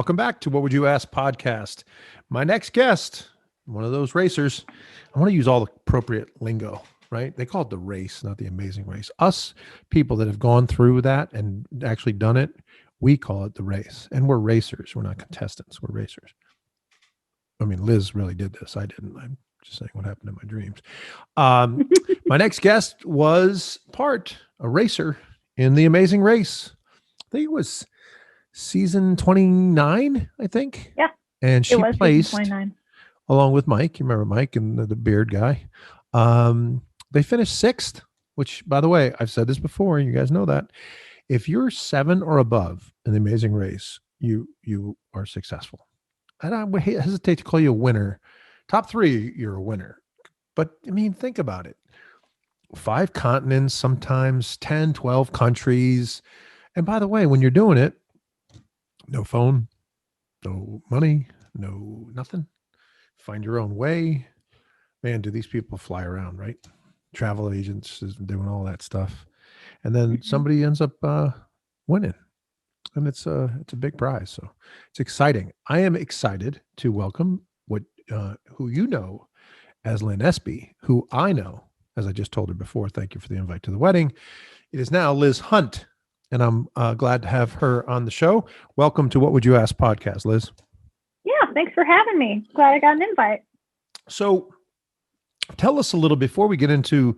welcome back to What Would You Ask podcast. My next guest, one of those racers. I want to use all the appropriate lingo, right? They call it the race, not the amazing race. Us people that have gone through that and actually done it, we call it the race. And we're racers. We're not contestants. We're racers. I mean, Liz really did this. I didn't. I'm just saying what happened in my dreams. My next guest was a racer in The Amazing Race. I think it was season 29, I think. Yeah. And she placed, 29. along with Mike. You remember Mike and the beard guy. They finished 6th, which, by the way, I've said this before. You guys know that. If you're 7 or above in The Amazing Race, you are successful. And I would hesitate to call you a winner. Top 3, you're a winner. But, I mean, think about it. 5 continents, sometimes 10, 12 countries. And by the way, when you're doing it, no phone, no money, no nothing. Find your own way. Man, do these people fly around, right? Travel agents is doing all that stuff. And then somebody ends up winning. And it's a big prize. So it's exciting. I am excited to welcome who you know as Lynn Espy, who I know, as I just told her before. Thank you for the invite to the wedding. It is now Liz Hunt, and I'm glad to have her on the show. Welcome to What Would You Ask podcast, Liz. Yeah, thanks for having me. Glad I got an invite. So tell us a little, before we get into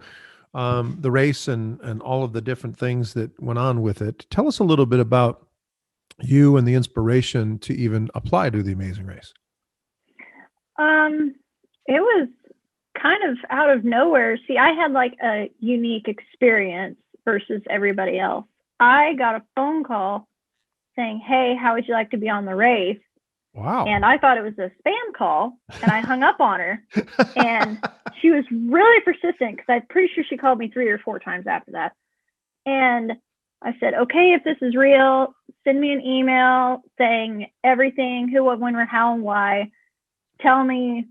the race and all of the different things that went on with it, tell us a little bit about you and the inspiration to even apply to The Amazing Race. It was kind of out of nowhere. See, I had like a unique experience versus everybody else. I got a phone call saying, "Hey, how would you like to be on the race?" Wow. And I thought it was a spam call, and I hung up on her. And she was really persistent because I'm pretty sure she called me 3 or 4 times after that. And I said, "Okay, if this is real, send me an email saying everything, who, what, when, where, how, and why. Tell me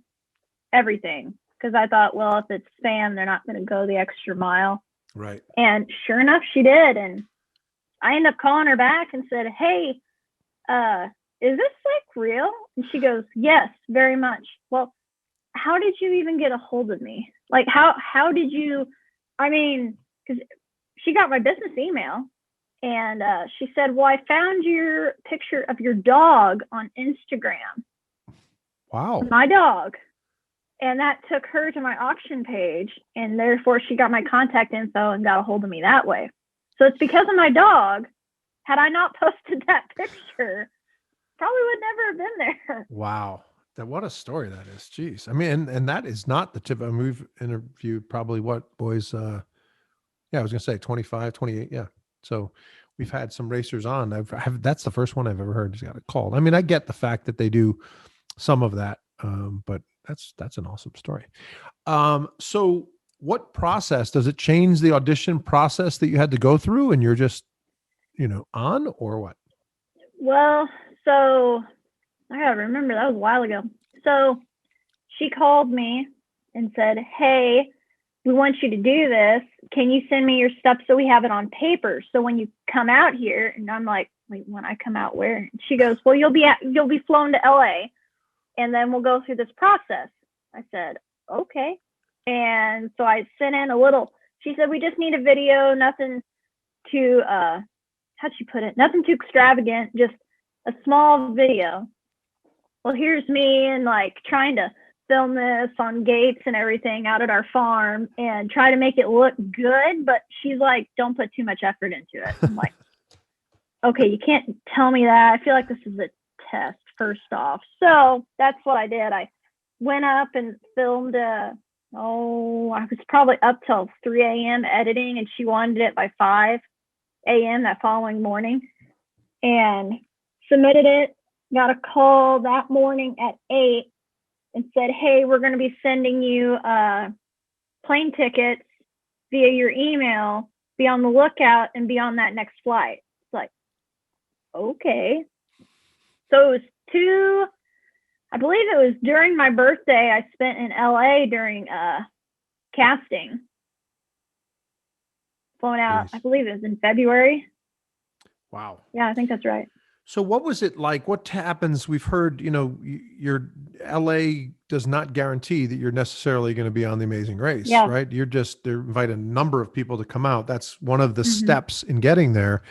everything." Because I thought, well, if it's spam, they're not going to go the extra mile. Right. And sure enough, she did. And I ended up calling her back and said, "Hey, is this like real?" And she goes, "Yes, very much." Well, how did you even get a hold of me? Like, how did you, I mean, because she got my business email, and she said, "Well, I found your picture of your dog on Instagram." Wow. My dog. And that took her to my auction page, and therefore she got my contact info and got a hold of me that way. So it's because of my dog. Had I not posted that picture, probably would never have been there. Wow. What a story that is. Jeez. I mean, and that is not the tip. I mean, we've interviewed probably what, boys? I was going to say 25, 28. Yeah. So we've had some racers on. That's the first one I've ever heard who's got it called. I mean, I get the fact that they do some of that, but that's an awesome story. So what process, does it change the audition process that you had to go through and you're just, on, or what? Well, so I gotta remember, that was a while ago. So she called me and said, "Hey, we want you to do this. Can you send me your stuff so we have it on paper? So when you come out here," and I'm like, "Wait, when I come out where?" And she goes, "Well, you'll be flown to LA. And then we'll go through this process." I said, "Okay." And so I sent in a little, she said, "We just need a video, nothing too, how'd she put it? Nothing too extravagant, just a small video." Well, here's me and like trying to film this on gates and everything out at our farm and try to make it look good. But she's like, "Don't put too much effort into it." I'm like, "Okay, you can't tell me that. I feel like this is a test, first off." So that's what I did. I went up and filmed I was probably up till 3 a.m. editing, and she wanted it by 5 a.m. that following morning, and submitted it. Got a call that morning at 8 and said, "Hey, we're going to be sending you plane tickets via your email. Be on the lookout and be on that next flight." It's like, okay. So it was I believe it was during my birthday I spent in LA during casting. Flown out, I believe it was in February. Wow. Yeah, I think that's right. So what was it like? What happens? We've heard, your LA does not guarantee that you're necessarily going to be on The Amazing Race, Yeah. right? They invite a number of people to come out. That's one of the Hmm. steps in getting there.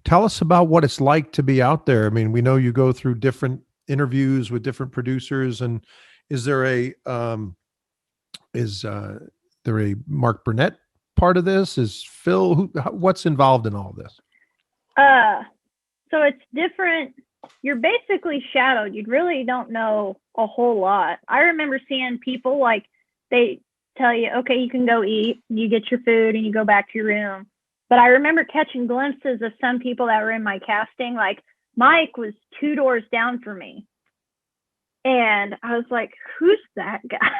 Tell us about what it's like to be out there. I mean, we know you go through different interviews with different producers, and is there a Mark Burnett part of this? Is Phil, what's involved in all this? So it's different. You're basically shadowed. You really don't know a whole lot. I remember seeing people like they tell you, okay, you can go eat, you get your food, and you go back to your room. But I remember catching glimpses of some people that were in my casting. Like Mike was 2 doors down from me. And I was like, who's that guy?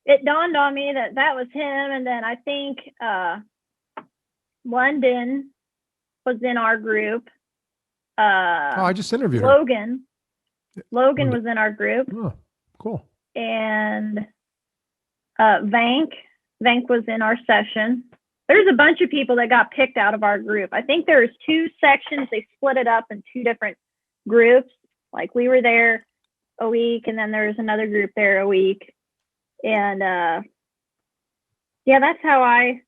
It dawned on me that was him. And then I think London was in our group. I just interviewed her. Logan was in our group. Oh, cool. And Vank was in our session. There's a bunch of people that got picked out of our group. I think there's 2 sections. They split it up in 2 different groups. Like we were there a week, and then there's another group there a week. And that's how I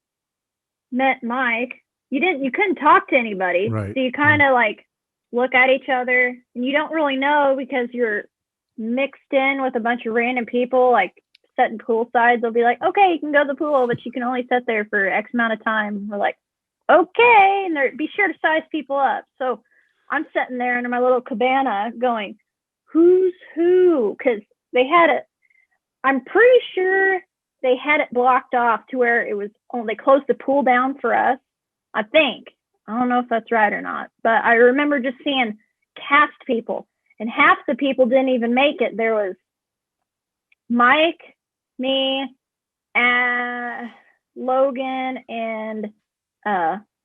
met Mike. You couldn't talk to anybody. Right. So you kind of like look at each other, and you don't really know because you're mixed in with a bunch of random people, like setting poolsides. They'll be like, okay, you can go to the pool, but you can only sit there for X amount of time. We're like, okay. And be sure to size people up. So I'm sitting there in my little cabana going, who's who? Because I'm pretty sure they had it blocked off to where it was they closed the pool down for us. I think. I don't know if that's right or not, but I remember just seeing cast people, and half the people didn't even make it. There was Mike, me, Logan, and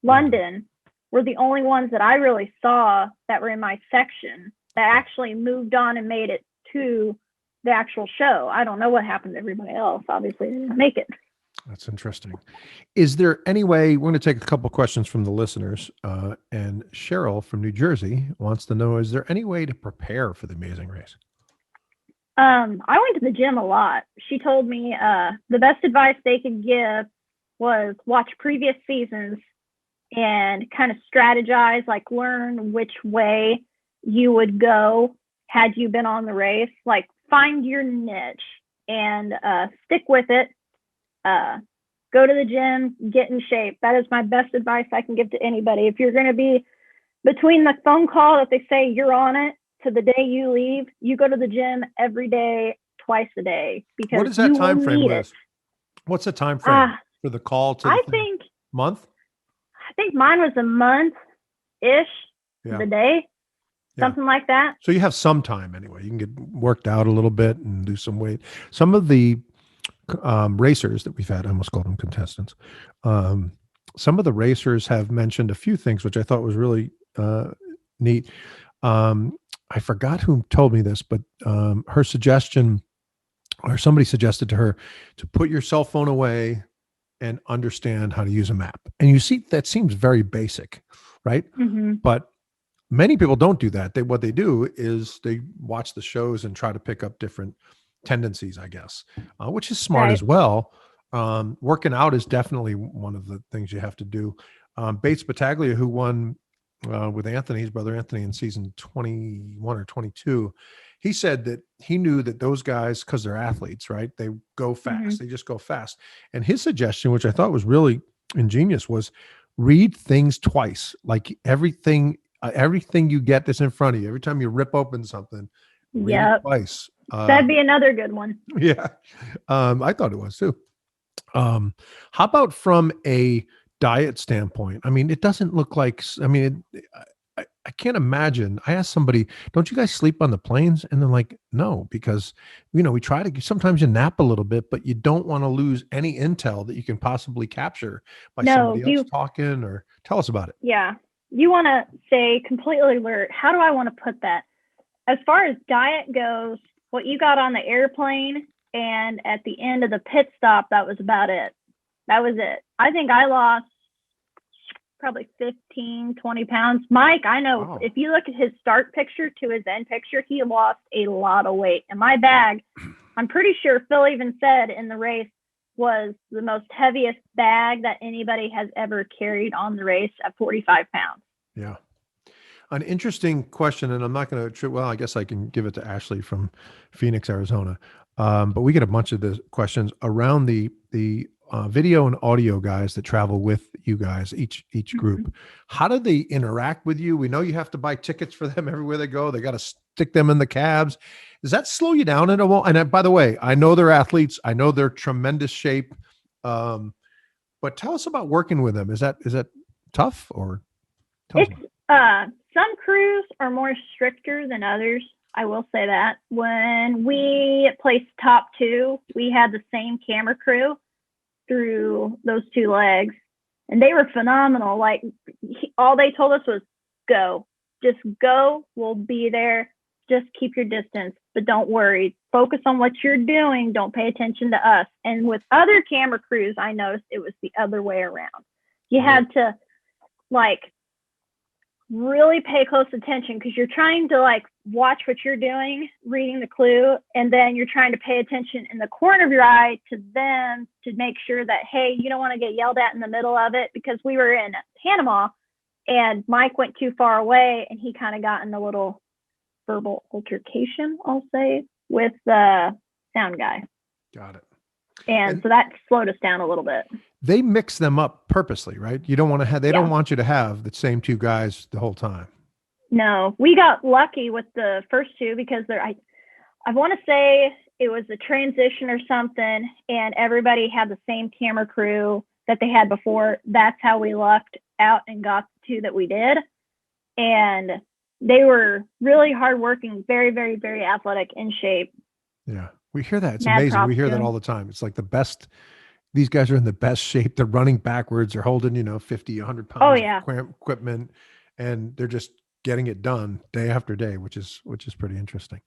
London were the only ones that I really saw that were in my section that actually moved on and made it to the actual show. I don't know what happened to everybody else. Obviously, they didn't make it. That's interesting. Is there any way, we're going to take a couple of questions from the listeners, and Cheryl from New Jersey wants to know, is there any way to prepare for The Amazing Race? I went to the gym a lot. She told me the best advice they could give was watch previous seasons and kind of strategize, like learn which way you would go had you been on the race. Like find your niche and stick with it. Go to the gym, get in shape. That is my best advice I can give to anybody. If you're going to be between the phone call that they say you're on it to the day you leave, you go to the gym every day, twice a day. Because what is that time frame, Liz? What's the time frame for the call to month? I think mine was a month-ish, the day, something like that. So you have some time anyway. You can get worked out a little bit and do some weight. Some of the racers that we've had, I almost called them contestants. Some of the racers have mentioned a few things, which I thought was really neat. I forgot who told me this, but her suggestion, or somebody suggested to her, to put your cell phone away and understand how to use a map. And you see, that seems very basic, right? Mm-hmm. But many people don't do that. What they do is they watch the shows and try to pick up different tendencies, I guess, which is smart as well. Working out is definitely one of the things you have to do. Bates Battaglia, who won with Anthony, his brother Anthony, in season 21 or 22, he said that he knew that those guys, because they're athletes, right? They go fast. Mm-hmm. They just go fast. And his suggestion, which I thought was really ingenious, was read things twice. Like everything you get that's in front of you, every time you rip open something, read it twice. That'd be another good one. Yeah. I thought it was too. How about from a diet standpoint? I mean, it doesn't look like, I can't imagine. I asked somebody, don't you guys sleep on the planes? And they're like, no, because, we try to, sometimes you nap a little bit, but you don't want to lose any intel that you can possibly capture by somebody else talking. Or tell us about it. Yeah. You want to stay completely alert. How do I want to put that? As far as diet goes, what you got on the airplane and at the end of the pit stop, that was about it. That was it. I think I lost probably 15, 20 pounds. Mike, I know Wow. if you look at his start picture to his end picture, he lost a lot of weight. And my bag, I'm pretty sure Phil even said in the race, was the most heaviest bag that anybody has ever carried on the race at 45 pounds. Yeah. An interesting question, and I'm not going to, well, I guess I can give it to Ashley from Phoenix, Arizona. But we get a bunch of the questions around the video and audio guys that travel with you guys, each group. How do they interact with you? We know you have to buy tickets for them everywhere they go. They got to stick them in the cabs. Does that slow you down at all? And by the way, I know they're athletes. I know they're tremendous shape. But tell us about working with them. Is that tough, or tell us about it. Some crews are more stricter than others. I will say that. When we placed top 2, we had the same camera crew through those 2 legs, and they were phenomenal. Like, all they told us was, go, just go. We'll be there. Just keep your distance, but don't worry. Focus on what you're doing. Don't pay attention to us. And with other camera crews, I noticed it was the other way around. You had to, like, really pay close attention, because you're trying to, like, watch what you're doing, reading the clue, and then you're trying to pay attention in the corner of your eye to them to make sure that, hey, you don't want to get yelled at in the middle of it, because we were in Panama and Mike went too far away and he kind of got in a little verbal altercation, I'll say, with the sound guy. Got it. And so that slowed us down a little bit. They mix them up purposely, right? You don't want to have, they don't want you to have the same 2 guys the whole time. No, we got lucky with the first 2 because I want to say it was a transition or something, and everybody had the same camera crew that they had before. That's how we lucked out and got the 2 that we did. And they were really hardworking, very, very, very athletic, in shape. Yeah, we hear that. It's Mad amazing. We hear props to that all the time. It's like the best. These guys are in the best shape. They're running backwards. They're holding, 50, 100 pounds of equipment, and they're just getting it done day after day, which is pretty interesting.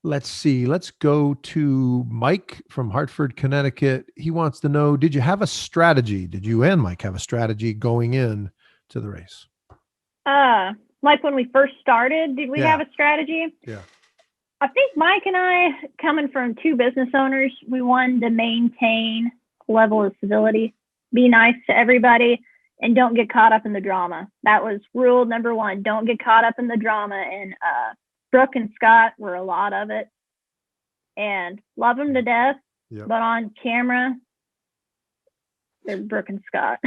Let's see. Let's go to Mike from Hartford, Connecticut. He wants to know, did you have a strategy? Did you and Mike have a strategy going in to the race? Like when we first started, did we have a strategy? Yeah. I think Mike and I, coming from 2 business owners, we wanted to maintain a level of civility, be nice to everybody, and don't get caught up in the drama. That was rule number 1. Don't get caught up in the drama. And Brooke and Scott were a lot of it, and love them to death. Yep. But on camera, they're Brooke and Scott.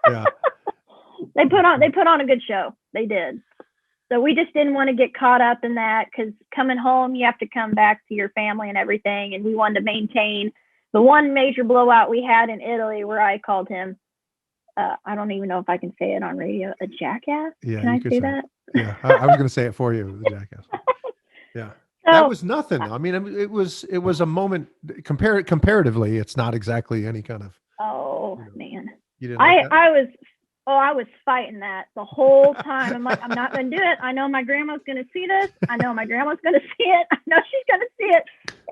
Yeah. They put on a good show. They did. So we just didn't want to get caught up in that, because coming home, you have to come back to your family and everything. And we wanted to maintain the one major blowout we had in Italy, where I called him, I don't even know if I can say it on radio, a jackass. Yeah, can I say that? Yeah, I was going to say it for you, the jackass. Yeah. So, that was nothing. I mean, it was a moment. Comparatively, it's not exactly any kind of. Oh, man. You didn't like that? I was fighting that the whole time. I'm like, I'm not going to do it. I know my grandma's going to see this. I know my grandma's going to see it. I know she's going to see it.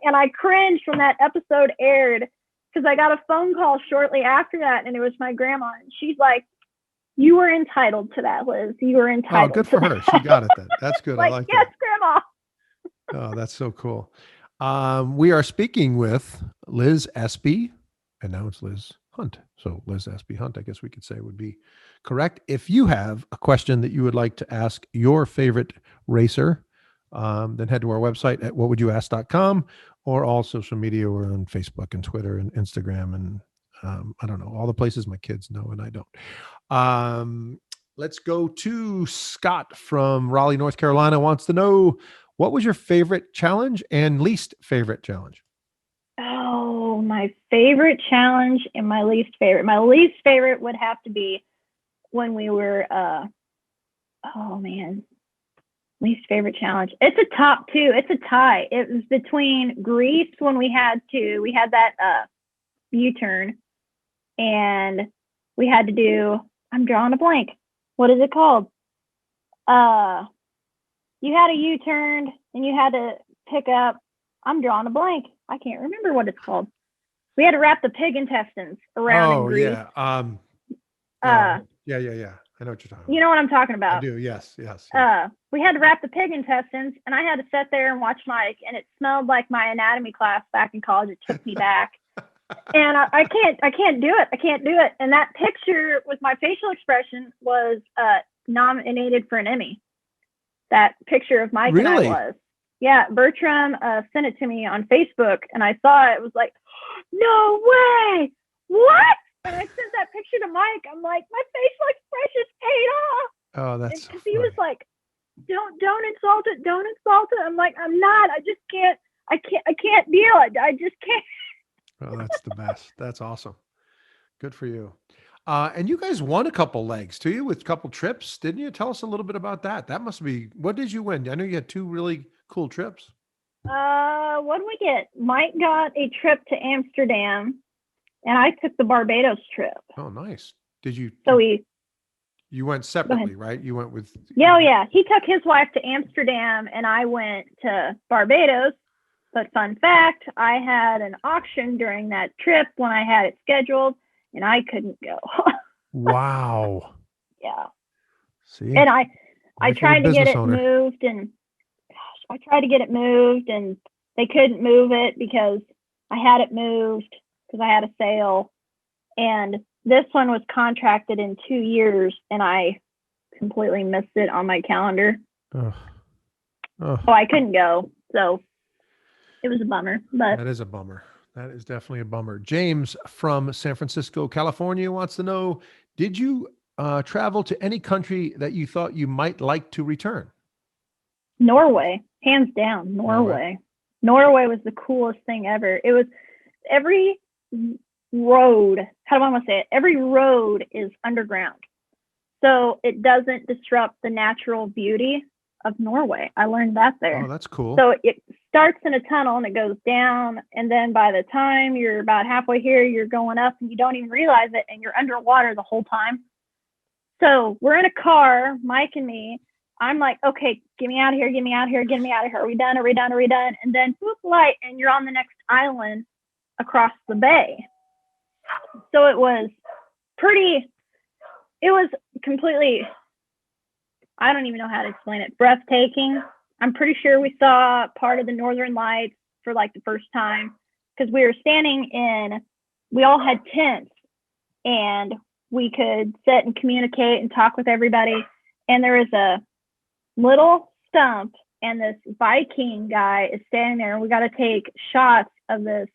And I cringed when that episode aired, because I got a phone call shortly after that, and it was my grandma. And she's like, you were entitled to that, Liz. You were entitled. Oh, good for her. She got it then. That's good. Like, I like yes, that. Grandma. Oh, that's so cool. We are speaking with Liz Espy, and now it's Liz Hunt. So Liz Espy Hunt, I guess we could say, would be correct. If you have a question that you would like to ask your favorite racer, then head to our website at whatwouldyoask.com, or all social media. We're on Facebook and Twitter and Instagram, and I don't know, all the places my kids know and I don't. Let's go to Scott from Raleigh, North Carolina. Wants to know, what was your favorite challenge and least favorite challenge? Oh, my favorite challenge and my least favorite. My least favorite would have to be when we were, least favorite challenge. It's a top 2. It's a tie. It was between Greece, when we had that U-turn, and we had to do, I'm drawing a blank. What is it called? You had a U-turn and you had to pick up, I'm drawing a blank. I can't remember what it's called. We had to wrap the pig intestines around in Greece. Yeah. Uh, Yeah. I know what you're talking you about. know what I'm talking I about. do. Yes. We had to wrap the pig intestines, and I had to sit there and watch Mike, and it smelled like my anatomy class back in college. It took me back, and I can't do it. I can't do it. And that picture with my facial expression was nominated for an Emmy. That picture of Mike and I Really? was. Yeah, Bertram sent it to me on Facebook, and I saw it. It was like, no way, what? And I sent that picture to Mike. I'm like, my facial expression paid off. Oh, that's so Because funny. he was like, don't insult it, don't insult it. I'm like, I'm not. I just can't. I can't deal it. I just can't. Oh, that's the best. That's awesome. Good for you. And you guys won a couple legs too, you with a couple trips, didn't you? Tell us a little bit about that. That must be, what did you win? I know you had two really cool trips. What did we get? Mike got a trip to Amsterdam, and I took the Barbados trip. Oh, nice. Did you? So you went separately, right? You went with. Yeah. He took his wife to Amsterdam, and I went to Barbados. But fun fact, I had an auction during that trip when I had it scheduled, and I couldn't go. Wow. Yeah. See. And I tried to get it moved, and I tried to get it moved, and they couldn't move it because I had it moved because I had a sale, and this one was contracted in 2 years, and I completely missed it on my calendar. So I couldn't go. So it was a bummer. But that is a bummer. That is definitely a bummer. James from San Francisco, California wants to know, did you travel to any country that you thought you might like to return? Norway, hands down, Norway. Norway was the coolest thing ever. It was every road, how do I want to say it? Every road is underground. So it doesn't disrupt the natural beauty of Norway. I learned that there. Oh, that's cool. So it starts in a tunnel and it goes down. And then by the time you're about halfway here, you're going up and you don't even realize it. And you're underwater the whole time. So we're in a car, Mike and me. I'm like, okay, get me out of here, get me out of here, get me out of here. Are we done? Are we done? Are we done? And then boop, light, and you're on the next island across the bay. So it was completely, I don't even know how to explain it, breathtaking. I'm pretty sure we saw part of the Northern Lights for like the first time because we were we all had tents and we could sit and communicate and talk with everybody. And there was a little stump and this Viking guy is standing there and we got to take shots of this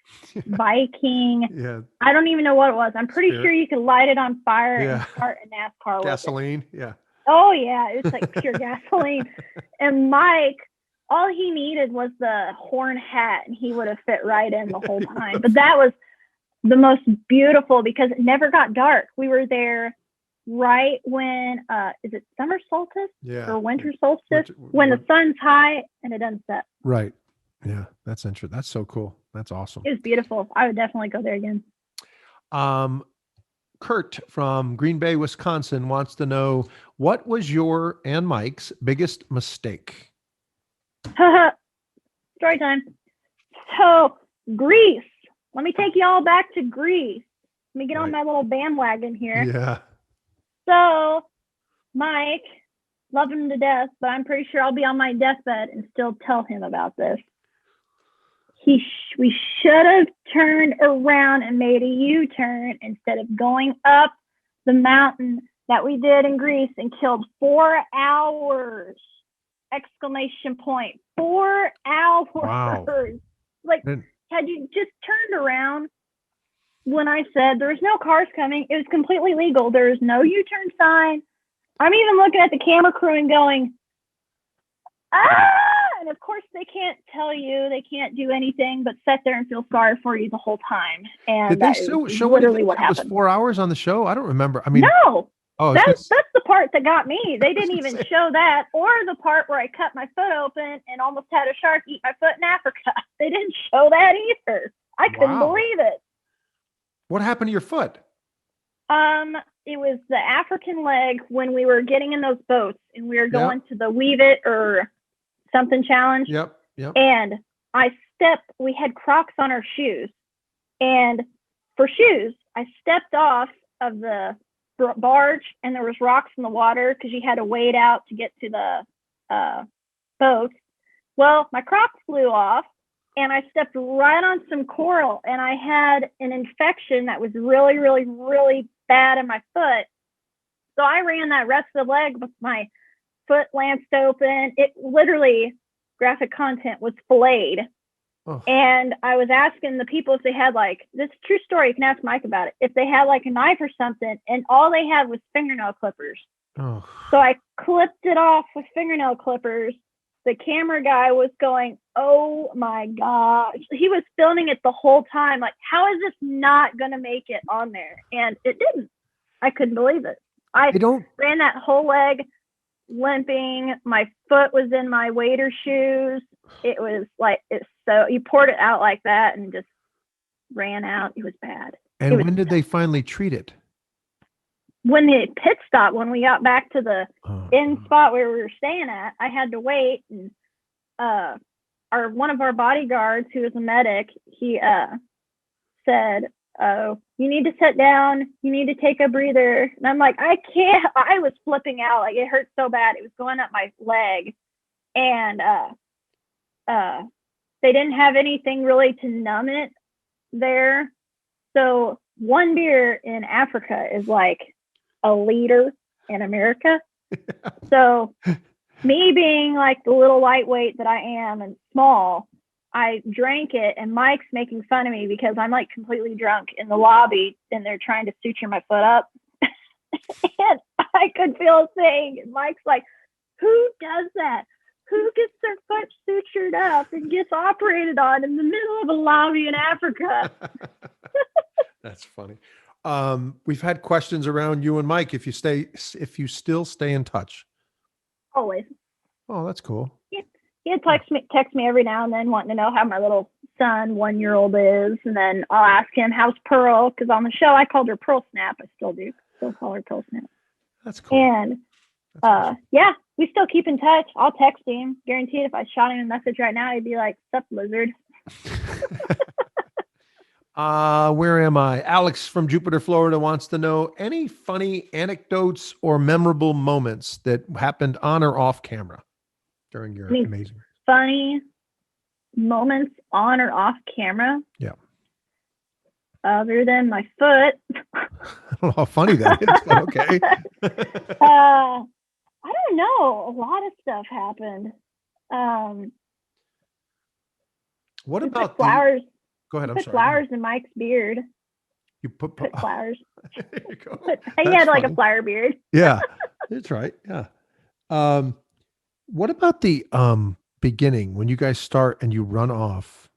Viking. Yeah. I don't even know what it was. I'm pretty sure you could light it on fire and start a NASCAR gasoline. With it. Yeah. Oh yeah. It's like pure gasoline. And Mike, all he needed was the horn hat and he would have fit right in the whole time. But that was the most beautiful because it never got dark. We were there right when is it summer solstice or winter solstice when the sun's high and it doesn't set. Right. Yeah, that's interesting. That's so cool. That's awesome. It was beautiful. I would definitely go there again. Kurt from Green Bay, Wisconsin wants to know, what was your and Mike's biggest mistake? Story time. So Greece. Let me take you all back to Greece. Let me get on my little bandwagon here. Yeah. So, Mike, love him to death, but I'm pretty sure I'll be on my deathbed and still tell him about this. We should have turned around and made a U-turn instead of going up the mountain that we did in Greece and killed 4 hours! Exclamation point. 4 hours! Wow. Like, had you just turned around when I said there was no cars coming, it was completely legal. There was no U-turn sign. I'm even looking at the camera crew and going, and of course they can't tell you, they can't do anything but sit there and feel sorry for you the whole time. And did they show literally what happened. It was 4 hours on the show? I don't remember. I mean, no. Oh, that's the part that got me. They didn't even show that, or the part where I cut my foot open and almost had a shark eat my foot in Africa. They didn't show that either. I couldn't believe it. What happened to your foot? It was the African leg when we were getting in those boats and we were going to the Weave It or something challenge. Yep. And we had Crocs on our shoes. And for shoes, I stepped off of the barge and there was rocks in the water because you had to wade out to get to the boat. Well, my Crocs flew off and I stepped right on some coral and I had an infection that was really, really, really bad in my foot. So I ran that rest of the leg with my foot lanced open. It literally, graphic content, was filleted. Oh. And I was asking the people if they had this is a true story, you can ask Mike about it, if they had a knife or something, and all they had was fingernail clippers. Oh. So I clipped it off with fingernail clippers. The camera guy was going, oh my gosh. He was filming it the whole time. How is this not going to make it on there? And it didn't. I couldn't believe it. I ran that whole leg limping. My foot was in my waiter shoes. It was so you poured it out like that and just ran out. It was bad. And when did they finally treat it? When the pit stop, when we got back to the inn spot where we were staying at, I had to wait. And one of our bodyguards, who was a medic, he said, "Oh, you need to sit down. You need to take a breather." And I'm like, I can't. I was flipping out. It hurt so bad. It was going up my leg. And they didn't have anything really to numb it there. So one beer in Africa is a liter in America. So me being the little lightweight that I am and small, I drank it, and Mike's making fun of me because I'm completely drunk in the lobby and they're trying to suture my foot up. And I could feel a thing. And Mike's like, who does that? Who gets their foot sutured up and gets operated on in the middle of a lobby in Africa? That's funny. We've had questions around you and Mike. If you still stay in touch. Always. Oh, that's cool. He'd text me every now and then wanting to know how my little son, 1-year-old, is. And then I'll ask him, how's Pearl? Because on the show, I called her Pearl Snap. I still do. Still call her Pearl Snap. That's cool. And awesome. Yeah, we still keep in touch. I'll text him. Guaranteed if I shot him a message right now, he'd be like, sup, lizard. Where am I? Alex from Jupiter, Florida wants to know any funny anecdotes or memorable moments that happened on or off camera during your amazing race. Funny moments on or off camera? Yeah. Other than my foot. I don't know how funny that is, but okay. I don't know. A lot of stuff happened. What about flowers? Go ahead. I'm put sorry. Flowers in Mike's beard. You put flowers. There you go. He had funny. A flower beard. Yeah, that's right. Yeah. What about the beginning when you guys start and you run off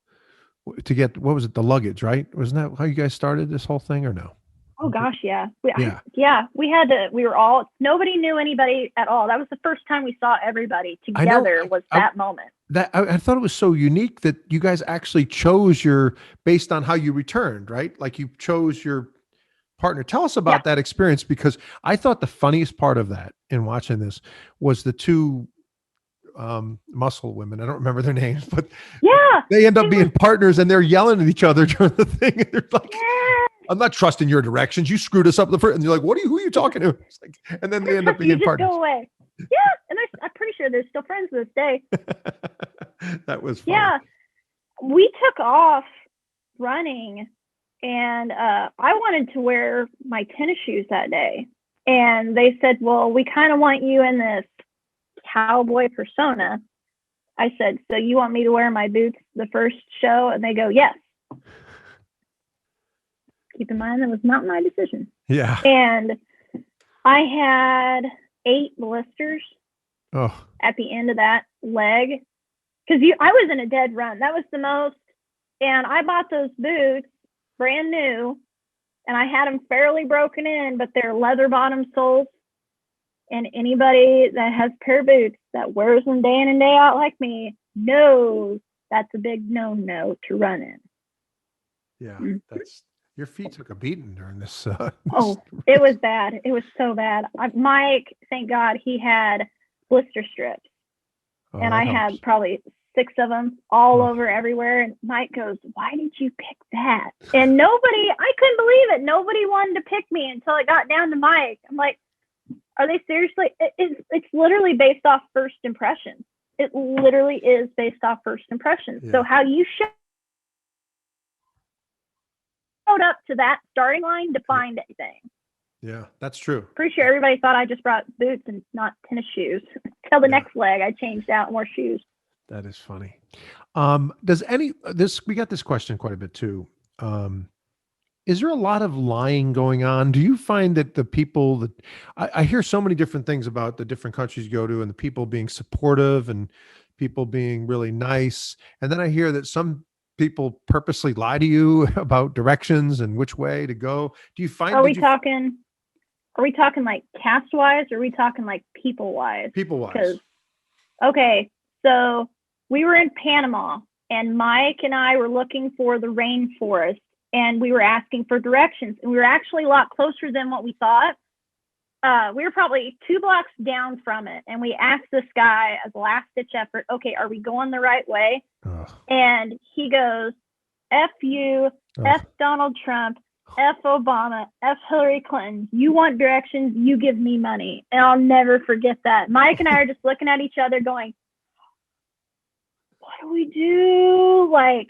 to get, what was it, the luggage, right? Wasn't that how you guys started this whole thing, or no? Oh gosh, yeah. We had to. We were all. Nobody knew anybody at all. That was the first time we saw everybody together. Was that moment? That I thought it was so unique that you guys actually chose based on how you returned, right? You chose your partner. Tell us about that experience, because I thought the funniest part of that in watching this was the two muscle women. I don't remember their names, but they end up being partners and they're yelling at each other during the thing. And they're like, I'm not trusting your directions. You screwed us up the first. And you're like, who are you talking to? It's and then they end up being partners. Go away. Yeah. And I'm pretty sure they're still friends to this day. That was funny. Yeah. We took off running, and I wanted to wear my tennis shoes that day. And they said, well, we kind of want you in this cowboy persona. I said, so you want me to wear my boots the first show? And they go, yes. Keep in mind, that was not my decision. Yeah. And I had 8 blisters at the end of that leg, because I was in a dead run. That was the most. And I bought those boots brand new, and I had them fairly broken in, but they're leather bottom soles. And anybody that has a pair of boots that wears them day in and day out like me knows that's a big no to run in. Yeah, that's. Your feet took a beating during this. It was bad. It was so bad. Mike, thank God, he had blister strips. And I had probably 6 of them all over everywhere. And Mike goes, "Why did you pick that?" And I couldn't believe it. Nobody wanted to pick me until it got down to Mike. I'm like, are they seriously? It's literally based off first impressions. It literally is based off first impressions. Yeah. So how you showed up to that starting line defined anything. Yeah, that's true. Pretty sure everybody thought I just brought boots and not tennis shoes. Till the next leg, I changed out more shoes. That is funny. We got this question quite a bit too. Is there a lot of lying going on? Do you find that the people that I hear so many different things about the different countries you go to and the people being supportive and people being really nice. And then I hear that some people purposely lie to you about directions and which way to go. Do you find, are we talking like cast wise, or are we talking like people wise? People wise. Okay. So we were in Panama and Mike and I were looking for the rainforest. And we were asking for directions, and we were actually a lot closer than what we thought. We were probably 2 blocks down from it. And we asked this guy as a last ditch effort, okay, are we going the right way? And he goes, F you, F Donald Trump, F Obama, F Hillary Clinton. You want directions, you give me money. And I'll never forget that. Mike and I are just looking at each other going, what do we do? Like,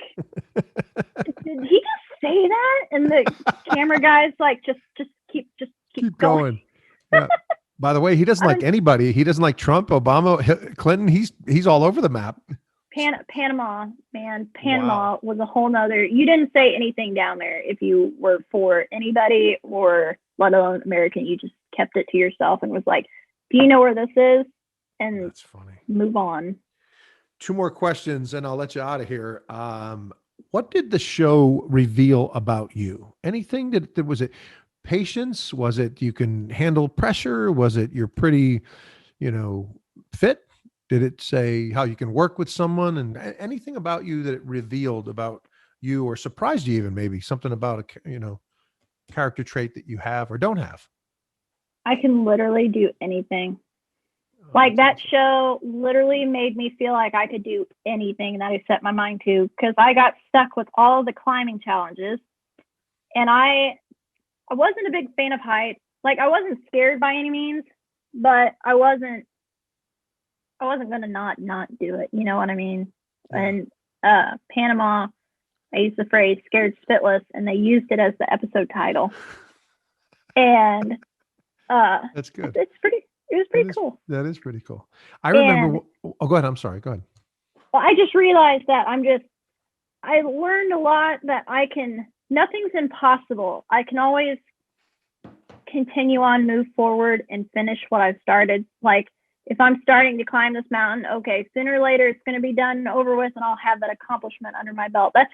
did he just say that? And the camera guy's like, just keep going. Yeah. By the way, he doesn't like anybody. He doesn't like Trump, Obama, Clinton. He's all over the map. Panama, man. Panama was a whole nother. You didn't say anything down there if you were for anybody or let alone American. You just kept it to yourself and was like, do you know where this is? And that's funny. Move on. 2 more questions and I'll let you out of here. What did the show reveal about you? Anything that was it patience? Was it you can handle pressure? Was it you're pretty, fit? Did it say how you can work with someone and anything about you that it revealed about you or surprised you even maybe something about a, character trait that you have or don't have? I can literally do anything. Like that show literally made me feel like I could do anything that I set my mind to, because I got stuck with all of the climbing challenges. And I wasn't a big fan of heights. Like I wasn't scared by any means, but I wasn't going to not do it. You know what I mean? Yeah. And Panama, I used the phrase scared spitless, and they used it as the episode title. And that's good. It was pretty cool. That is pretty cool. I remember. Go ahead. I'm sorry. Go ahead. Well, I just realized that I learned a lot that nothing's impossible. I can always continue on, move forward, and finish what I've started. Like if I'm starting to climb this mountain, okay, sooner or later it's going to be done and over with, and I'll have that accomplishment under my belt. That's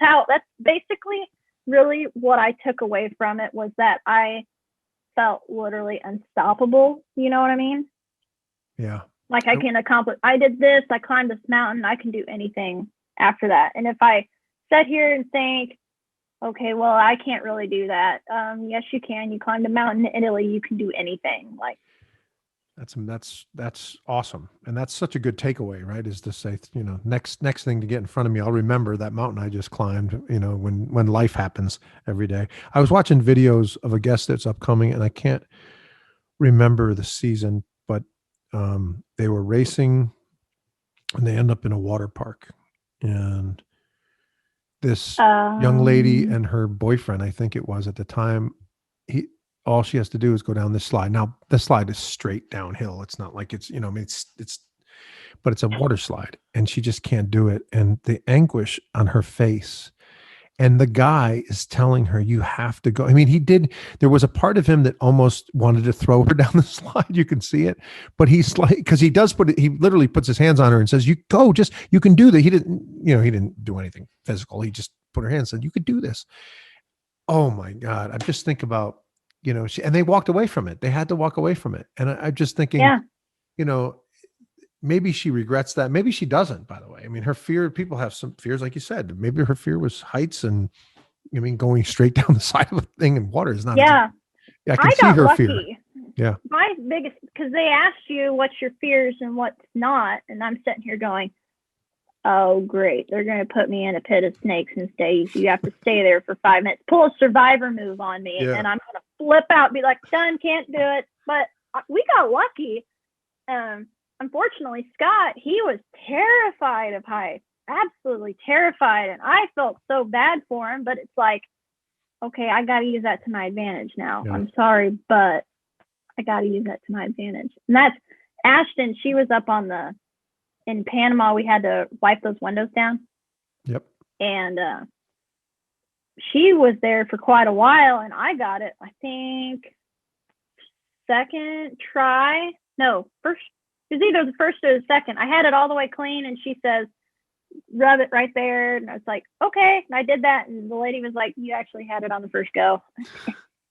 basically really what I took away from it, was that I felt literally unstoppable. You know what I mean? Yeah. Like I can accomplish, I did this, I climbed this mountain, I can do anything after that. And if I sit here and think, okay, well, I can't really do that. Yes, you can. You climbed a mountain in Italy, you can do anything. Like that's awesome. And that's such a good takeaway, right? Is to say, next thing to get in front of me, I'll remember that mountain I just climbed, when life happens every day. I was watching videos of a guest that's upcoming and I can't remember the season, but they were racing and they end up in a water park, and this young lady and her boyfriend, I think it was at the time, all she has to do is go down this slide. Now the slide is straight downhill. It's not like it's, but it's a water slide, and she just can't do it. And the anguish on her face, and the guy is telling her, you have to go. I mean, there was a part of him that almost wanted to throw her down the slide. You can see it, but he's like, cause he literally puts his hands on her and says, you can do that. He didn't do anything physical. He just put her hands and said, you could do this. Oh my God. I just think about, and they walked away from it. They had to walk away from it. And I'm just thinking, maybe she regrets that. Maybe she doesn't, by the way. I mean, her fear, people have some fears, like you said. Maybe her fear was heights, and going straight down the side of a thing in water is not. Yeah. I can see her lucky. fear. Yeah. My biggest, because they asked you what's your fears and what's not. And I'm sitting here going, oh, great. They're going to put me in a pit of snakes and stay. You have to stay there for 5 minutes. Pull a survivor move on me. Yeah. And I'm going to flip out and be like, done, can't do it. But we got lucky. Unfortunately, Scott, he was terrified of heights. Absolutely terrified. And I felt so bad for him. But it's like, okay, I got to use that to my advantage now. Yeah. I'm sorry, but I got to use that to my advantage. And that's Ashton. She was up on in Panama. We had to wipe those windows down. Yep. And she was there for quite a while, and I got it, I think, second try. No, first. It was either the first or the second. I had it all the way clean, and she says, rub it right there. And I was like, okay. And I did that, and the lady was like, you actually had it on the first go. And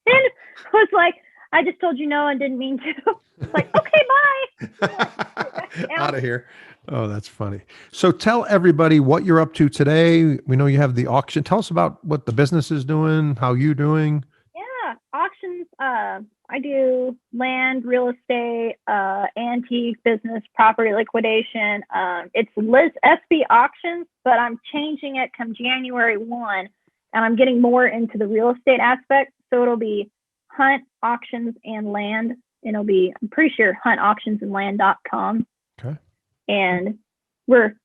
I was like, I just told you no and didn't mean to. It's like, okay, bye. Out of here. Oh, that's funny. So tell everybody what you're up to today. We know you have the auction. Tell us about what the business is doing, how you doing. Yeah, auctions. I do land, real estate, antique business, property liquidation. It's Liz SB Auctions, but I'm changing it come January 1, and I'm getting more into the real estate aspect. So it'll be hunt, auctions, and land. And it'll be, I'm pretty sure, huntauctionsandland.com. Okay. And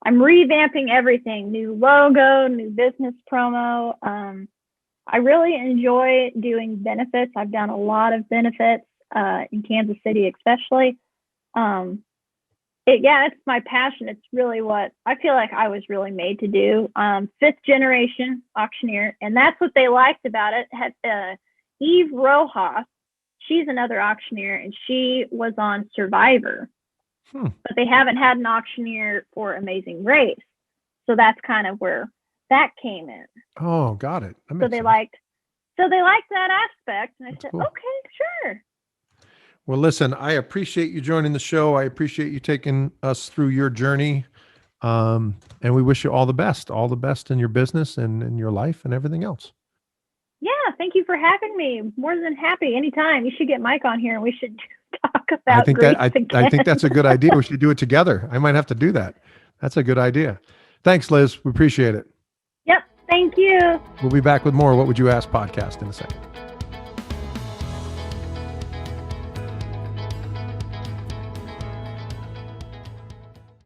I'm revamping everything. New logo, new business promo. I really enjoy doing benefits. I've done a lot of benefits in Kansas City, especially. It's my passion. It's really what I feel like I was really made to do. 5th generation auctioneer, and that's what they liked about it. Eve Rojas, she's another auctioneer, and she was on Survivor, but they haven't had an auctioneer for Amazing Race, so that's kind of where that came in. Oh, got it. So they liked that aspect, and I said, cool. okay, sure. Well, listen, I appreciate you joining the show. I appreciate you taking us through your journey. And we wish you all the best in your business and in your life and everything else. Yeah, thank you for having me. More than happy. Anytime. You should get Mike on here and we should talk about I think that's a good idea. We should do it together. I might have to do that. That's a good idea. Thanks, Liz. We appreciate it. Yep. Thank you. We'll be back with more What Would You Ask podcast in a second.